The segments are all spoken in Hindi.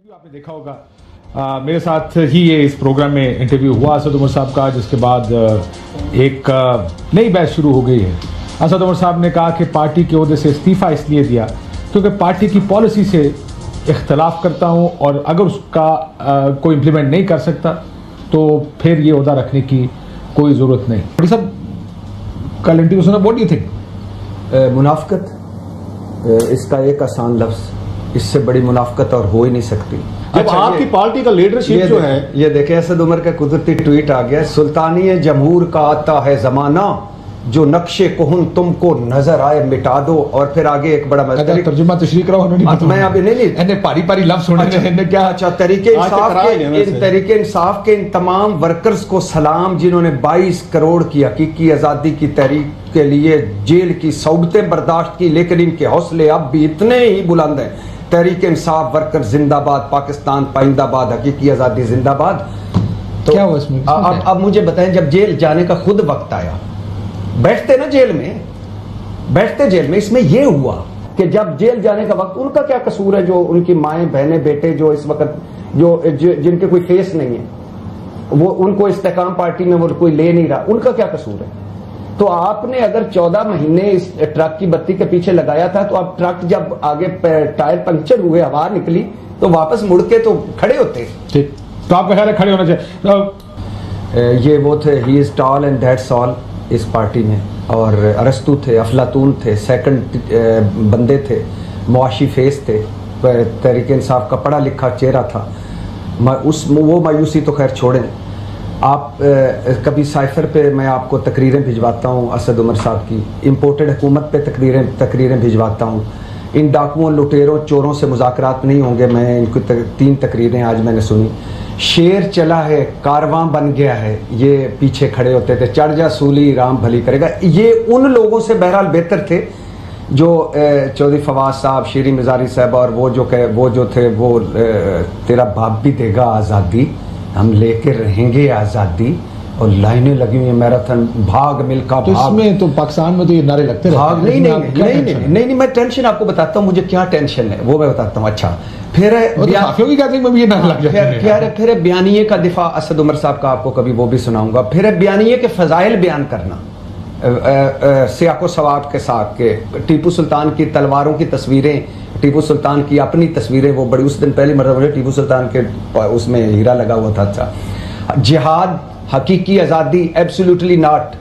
आपने देखा होगा मेरे साथ ही ये इस प्रोग्राम में इंटरव्यू हुआ असद उमर साहब का, जिसके बाद एक नई बैच शुरू हो गई है। असद उमर साहब ने कहा कि पार्टी के ओहदे से इस्तीफ़ा इसलिए दिया क्योंकि पार्टी की पॉलिसी से इख्तलाफ करता हूं और अगर उसका कोई इम्प्लीमेंट नहीं कर सकता तो फिर ये ओहदा रखने की कोई ज़रूरत नहीं। बड़ी साहब कल इंटरव्यू सुना, व्हाट डू यू थिंक? मुनाफकत, इसका एक आसान लफ्ज़, इससे बड़ी मुनाफकत और हो ही नहीं सकती। जब आपकी पार्टी का लीडरशिप जो है, ये देखे असद उमर का कुदरती ट्वीट आ गया, सुल्तानी जमहूर का आता है जमाना, जो नक्शे कोहन तुमको नजर आए मिटा दो। और फिर आगे एक बड़ा तर्जुमा तशरीह कराओ। मैं अभी नहीं पारी पारी लफ्ज सुने क्या। अच्छा, तरीके इंसाफ के इन तमाम वर्कर्स को सलाम जिन्होंने 22 करोड़ की हकीकी आजादी की तहरीक के लिए जेल की सौबतें बर्दाश्त की, लेकिन इनके हौसले अब भी इतने ही बुलंद हैं। तहरीक इंसाफ वर्कर जिंदाबाद, पाकिस्तान पाइंदाबाद, हकीकी आजादी जिंदाबाद। तो क्या हुआ इसमें? अब मुझे बताएं, जब जेल जाने का खुद वक्त आया, बैठते ना जेल में, बैठते जेल में, इसमें यह हुआ कि जब जेल जाने का वक्त, उनका क्या कसूर है जो उनकी माएं बहनें बेटे जो इस वक्त जिनके कोई फेस नहीं है, वो उनको इस्तेकाम पार्टी में वो कोई ले नहीं रहा, उनका क्या कसूर है? तो आपने अगर 14 महीने इस ट्रक की बत्ती के पीछे लगाया था, तो अब ट्रक जब आगे टायर पंक्चर हुए, हवा निकली, तो वापस मुड़ के तो खड़े होते। ठीक, तो आपका ख्याल है खड़े होना चाहिए। ये वो थे, he is tall and that's all इस पार्टी में। और अरस्तु थे, अफलातून थे, सेकंड बंदे थे, मुआशी फेस थे, तहरीक इंसाफ का पढ़ा लिखा चेहरा था। वो मायूसी तो खैर छोड़ें। आप कभी साइफर पे मैं आपको तकरीरें भिजवाता हूँ असद उमर साहब की, इम्पोर्टेड हुकूमत पे तकरीरें भिजवाता हूँ। इन डाकुओं, लुटेरों, चोरों से मुज़ाकरात नहीं होंगे। मैं इनको 3 तकरीरें आज मैंने सुनी। शेर चला है, कारवां बन गया है, ये पीछे खड़े होते थे, चढ़ जा सूली राम भली करेगा। ये उन लोगों से बहरहाल बेहतर थे जो चौधरी फवाद साहब, शीरी मिजारी साहब और वो जो थे वो तेरा बाप भी देगा आज़ादी, हम लेकर रहेंगे आज़ादी, और लाइनें लगी हुई है, मैराथन, भाग मिल्खा तो भाग। इसमें तो पाकिस्तान में तो ये नारे लगते भाग नहीं, मैं टेंशन आपको बताता हूँ, मुझे क्या टेंशन है वो मैं बताता हूँ। अच्छा, फिर फिर बयानिए का दिफा असद उमर साहब का आपको कभी वो भी सुनाऊंगा। फिर बयानिए के फजाइल बयान करना सियाको सवाब के साथ के, टीपू सुल्तान की तलवारों की तस्वीरें, टीपू सुल्तान की अपनी तस्वीरें, वो बड़ी, उस दिन पहली मरतबा टीपू सुल्तान के उसमें हीरा लगा हुआ था। अच्छा, जिहाद, हकीकी आज़ादी, एब्सोल्युटली नॉट।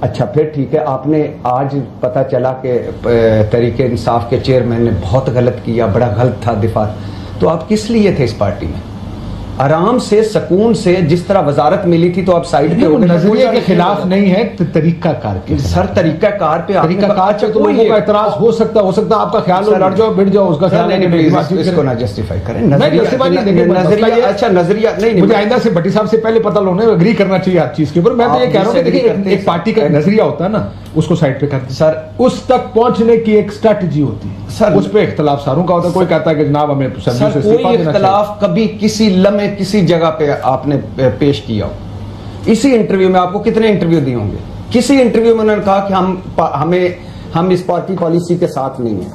अच्छा, फिर ठीक है, आपने आज पता चला कि तहरीक इंसाफ के चेयरमैन ने बहुत गलत किया, बड़ा गलत था दिफा, तो आप किस लिए थे इस पार्टी में? आराम से, सुकून से, जिस तरह वजारत मिली थी, तो आप साइड पे हो गए। नजरिए के खिलाफ नहीं है, तरीकाकार के सर, तरीकाकार पे तरीकाकार तो एतराज हो सकता आपका ख्याल हो, लड़ जाओ, भिड़ जाओ, उसका ख्याल नहीं, इसको ना जस्टिफाई करें। नजरिया, अच्छा, नजरिया नहीं, मुझे आइंदा से भट्टी साहब से पहले पता लोगों एग्री करना चाहिए हर चीज के ऊपर। मैं तो ये कह रहा हूँ, देखिए एक पार्टी का नजरिया होता है ना, उसको साइड पे करते सर, उस तक पहुंचने की एक स्ट्रेटजी होती है सर, उस पे इख्तलाफ सारों का होता है। कोई कहता है कि जनाब हमें कोई इख्तलाफ कभी किसी लम्हे किसी जगह पे आपने पेश किया हो? इसी इंटरव्यू में, आपको कितने इंटरव्यू दिए होंगे, किसी इंटरव्यू में उन्होंने कहा कि हम इस पार्टी पॉलिसी के साथ नहीं है।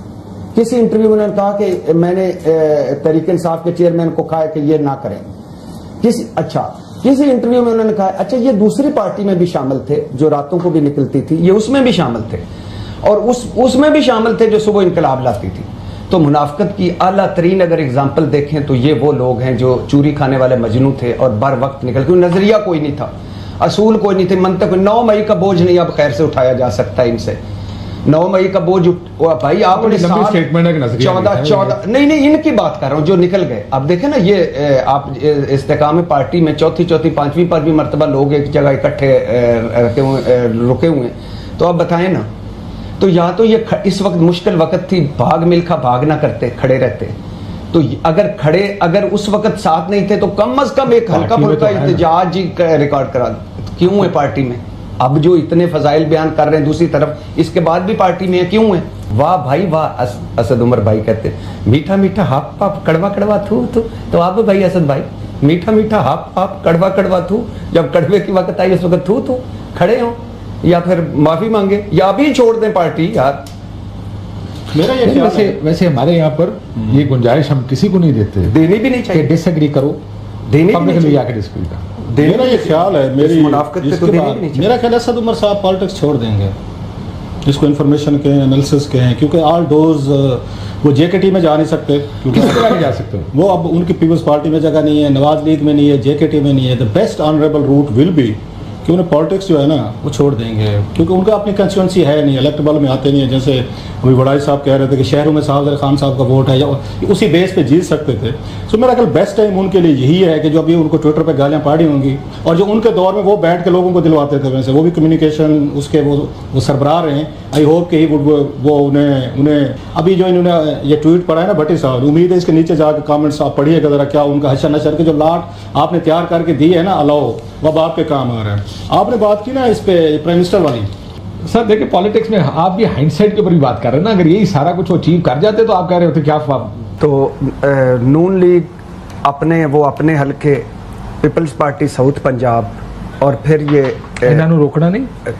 किसी इंटरव्यू में उन्होंने कहा कि मैंने तहरीक इंसाफ के चेयरमैन को कहा कि ये ना करें। किसी इंटरव्यू में उन्होंने कहा, अच्छा ये दूसरी पार्टी में भी शामिल थे जो रातों को भी निकलती थी, ये उसमें भी शामिल थे, और उसमें भी शामिल थे जो सुबह इनकलाब लाती थी। तो मुनाफिकत की आला तरीन अगर एग्जाम्पल देखें तो ये वो लोग हैं जो चूरी खाने वाले मजनू थे और बर वक्त निकल, क्योंकि नजरिया कोई नहीं था, असूल कोई नहीं थे, मंतक। 9 मई का बोझ नहीं अब खैर से उठाया जा सकता है इनसे। 9 मई का बोझ भाई आपने 14 नहीं, इनकी बात कर रहा हूं जो निकल गए। अब देखें ना, ये आप इस्तेकाम पार्टी में चौथी 5वीं पर भी मरतबा लोग एक जगह इकट्ठे रुके हुए हैं, तो आप बताएं ना। तो या तो ये इस वक्त मुश्किल वक्त थी, भाग मिल्खा भाग ना करते, खड़े रहते। तो अगर उस वक्त साथ नहीं थे तो कम अज कम एक हल्का फुल्का एहतजाज ही रिकॉर्ड करा। क्यों है पार्टी में? अब जो इतने फजाइल बयान कर रहे हैं दूसरी तरफ, इसके बाद भी पार्टी में है, क्यों है? वाह भाई वाह। असद उमर भाई कहते मीठा मीठा हाप पाप कड़वा कड़वा थू थू। तो आप भाई असद भाई, मीठा मीठा हाप पाप कड़वा कड़वा थू, जब कड़वे की वक्त आई उस वक्त थू थू खड़े हो, या फिर माफी मांगे, या भी छोड़ दें पार्टी यार। मेरा ये ख्याल है। वैसे हमारे यहाँ पर ये गुंजाइश हम किसी को नहीं देते, देनी भी नहीं चाहिए, डिसएग्री करो, देनी पब्लिक भी में नहीं जाके डिसएग्री करो। मेरा ये ख्याल है, मेरी मुनाफकत पे तो इसके देनी बाद भी नहीं चाहिए। मेरा ख्याल है असद उमर साहब पॉलिटिक्स छोड़ देंगे, इसको इन्फॉर्मेशन के एनालिसिस के हैं, क्योंकि ऑल डोज वो JKT में जा नहीं सकते, क्योंकि किस तरह नहीं जा सकते हो? वो अब उनकी पीपल्स पार्टी में जगह नहीं है, नवाज लीग में नहीं है, JKT में नहीं है। The best honourable route will be कि उन्हें पॉलिटिक्स जो है ना वो छोड़ देंगे, क्योंकि उनका अपनी कंस्टिट्यूंसी है नहीं, इलेक्टेबल में आते नहीं है। जैसे अभी वड़ाई साहब कह रहे थे कि शहरों में साहब खान साहब का वोट है, या उसी बेस पे जीत सकते थे। सो मेरा ख्याल बेस्ट टाइम उनके लिए यही है कि जो अभी उनको ट्विटर पे गालियां पड़ी होंगी, और जो उनके दौर में वो बैठ के लोगों को दिलवाते थे, वैसे वो भी कम्युनिकेशन उसके वो सरबराह रहे हैं। आई होप कि वो उन्हें अभी जो इन्होंने ये ट्वीट पढ़ा है ना भट्टी साहब, उम्मीद है इसके नीचे जाकर कमेंट्स आप पढ़िएगा जरा, क्या उनका हशर नशर के जो लाट आपने तैयार करके दी है ना अलाओ, वह आपके काम आ रहा है। आपने बात की ना इस पे प्राइम मिनिस्टर वाली, सर देखिए पॉलिटिक्स में आप भी हाइंडसाइट के ऊपर भी बात कर रहे हैं ना, अगर यही सारा कुछ अचीव कर जाते तो आप कह रहे होते क्या तो नून लीग अपने हल्के पीपल्स पार्टी साउथ पंजाब, और फिर ये इन्होंने रोकना नहीं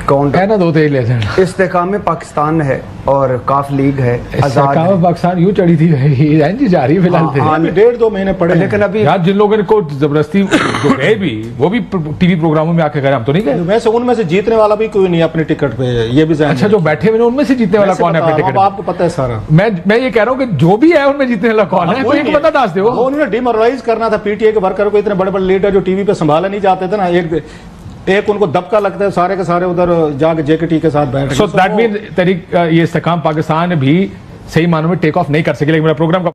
कौन है ना, दो तेज ले जाना इस्तेकाम पाकिस्तान है और काफ लीग है, आजाद है। पाकिस्तान यूं चढ़ी थी जी जा रही है फिलहाल। हाँ, 1.5-2 महीने पड़े, लेकिन अभी यार जिन लोगों को जबरदस्ती जो गए भी वो भी टीवी प्रोग्रामों में आके गए, हम तो नहीं गए। वैसे उनमें से जीतने वाला भी कोई नहीं अपनी टिकट पे, ये भी अच्छा जो बैठे हुए उनमें से जीतने वाला कौन है अपनी टिकट? आपको पता है सारा। मैं ये कह रहा हूँ कि जो भी है उनमें जीतने वाला कौन है, कोई एक बता दास दो। उन्होंने डिमोरलाइज करना था पीटीआई के वर्कर को, इतने बड़े बड़े लीडर जो टीवी पे संभाले नहीं जाते थे ना, एक उनको दबका लगता है, सारे के सारे उधर जाके JKT के साथ बैठ गए। सो दैट मीन ये इस्तेकाम पाकिस्तान भी सही मानों में टेक ऑफ नहीं कर सके, लेकिन मेरा प्रोग्राम का